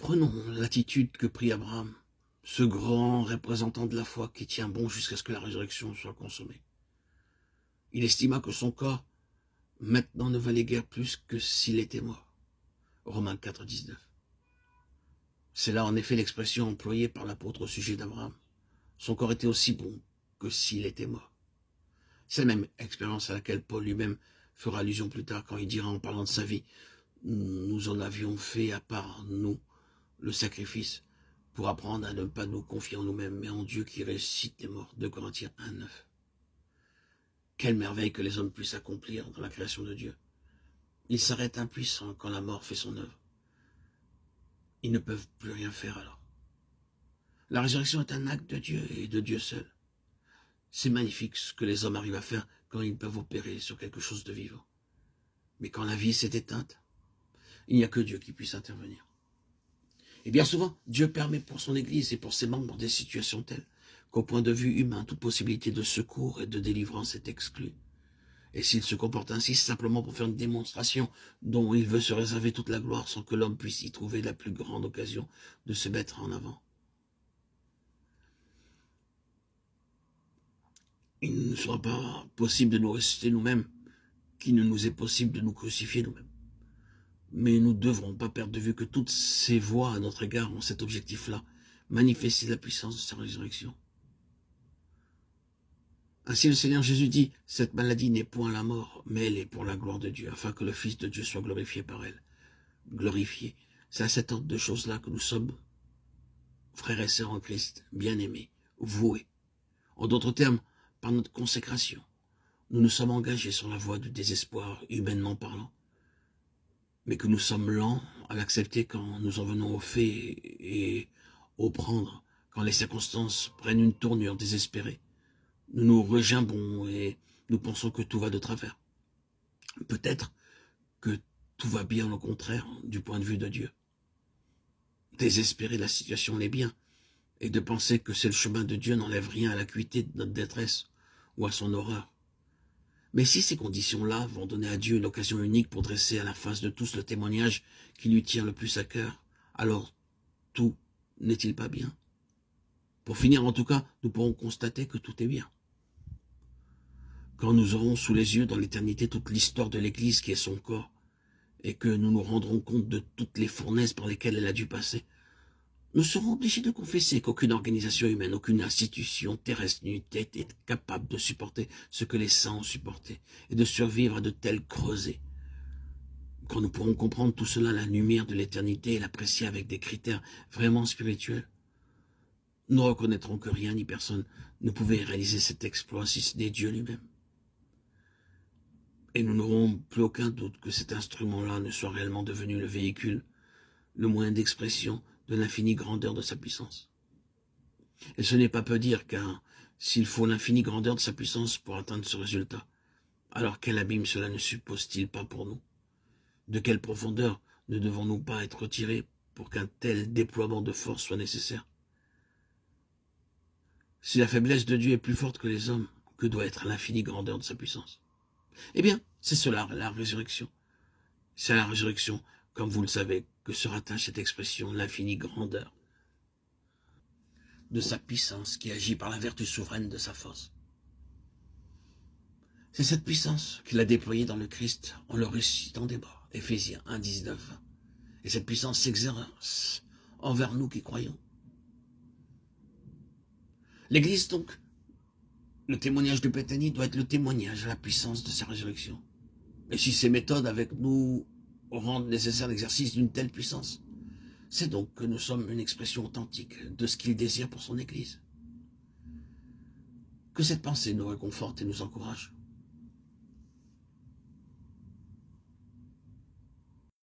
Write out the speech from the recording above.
Prenons l'attitude que prit Abraham, ce grand représentant de la foi qui tient bon jusqu'à ce que la résurrection soit consommée. Il estima que son corps, maintenant, ne valait guère plus que s'il était mort. Romains 4, 19. C'est là en effet l'expression employée par l'apôtre au sujet d'Abraham. Son corps était aussi bon que s'il était mort. C'est la même expérience à laquelle Paul lui-même fera allusion plus tard quand il dira en parlant de sa vie « Nous en avions fait à part nous le sacrifice pour apprendre à ne pas nous confier en nous-mêmes, mais en Dieu qui ressuscite les morts. » 2 Corinthiens 1, 9. Quelle merveille que les hommes puissent accomplir dans la création de Dieu. Ils s'arrêtent impuissants quand la mort fait son œuvre. Ils ne peuvent plus rien faire alors. La résurrection est un acte de Dieu et de Dieu seul. C'est magnifique ce que les hommes arrivent à faire quand ils peuvent opérer sur quelque chose de vivant. Mais quand la vie s'est éteinte, il n'y a que Dieu qui puisse intervenir. Et bien souvent, Dieu permet pour son Église et pour ses membres des situations telles qu'au point de vue humain, toute possibilité de secours et de délivrance est exclue. Et s'il se comporte ainsi, c'est simplement pour faire une démonstration dont il veut se réserver toute la gloire sans que l'homme puisse y trouver la plus grande occasion de se mettre en avant. Il ne sera pas possible de nous ressusciter nous-mêmes, qu'il ne nous est possible de nous crucifier nous-mêmes. Mais nous ne devrons pas perdre de vue que toutes ces voies à notre égard ont cet objectif-là, manifester la puissance de sa résurrection. Ainsi le Seigneur Jésus dit, cette maladie n'est point la mort, mais elle est pour la gloire de Dieu, afin que le Fils de Dieu soit glorifié par elle. Glorifié, c'est à cet ordre de choses-là que nous sommes, frères et sœurs en Christ, bien-aimés, voués. En d'autres termes, par notre consécration, nous nous sommes engagés sur la voie du désespoir, humainement parlant, mais que nous sommes lents à l'accepter quand nous en venons au fait et au prendre, quand les circonstances prennent une tournure désespérée. Nous nous regimbons et nous pensons que tout va de travers. Peut-être que tout va bien au contraire du point de vue de Dieu. Désespérer la situation l'est bien, et de penser que c'est le chemin de Dieu n'enlève rien à l'acuité de notre détresse ou à son horreur. Mais si ces conditions-là vont donner à Dieu l'occasion unique pour dresser à la face de tous le témoignage qui lui tient le plus à cœur, alors tout n'est-il pas bien? Pour finir, en tout cas, nous pourrons constater que tout est bien. Quand nous aurons sous les yeux dans l'éternité toute l'histoire de l'Église qui est son corps, et que nous nous rendrons compte de toutes les fournaises par lesquelles elle a dû passer, nous serons obligés de confesser qu'aucune organisation humaine, aucune institution terrestre n'eût été capable de supporter ce que les saints ont supporté et de survivre à de telles creusées. Quand nous pourrons comprendre tout cela à la lumière de l'éternité et l'apprécier avec des critères vraiment spirituels, nous reconnaîtrons que rien ni personne ne pouvait réaliser cet exploit si ce n'est Dieu lui-même. Et nous n'aurons plus aucun doute que cet instrument-là ne soit réellement devenu le véhicule, le moyen d'expression de l'infinie grandeur de sa puissance. Et ce n'est pas peu dire, car s'il faut l'infinie grandeur de sa puissance pour atteindre ce résultat, alors quel abîme cela ne suppose-t-il pas pour nous? De quelle profondeur ne devons-nous pas être retirés pour qu'un tel déploiement de force soit nécessaire? Si la faiblesse de Dieu est plus forte que les hommes, que doit être l'infinie grandeur de sa puissance? Eh bien, c'est cela la résurrection. C'est à la résurrection, comme vous le savez, que se rattache cette expression, l'infinie grandeur de sa puissance qui agit par la vertu souveraine de sa force. C'est cette puissance qu'il a déployée dans le Christ en le ressuscitant des morts. Éphésiens 1, 19. Et cette puissance s'exerce envers nous qui croyons. L'Église, donc, le témoignage de Béthanie doit être le témoignage à la puissance de sa résurrection. Et si ces méthodes avec nous rendent nécessaire l'exercice d'une telle puissance, c'est donc que nous sommes une expression authentique de ce qu'il désire pour son Église. Que cette pensée nous réconforte et nous encourage.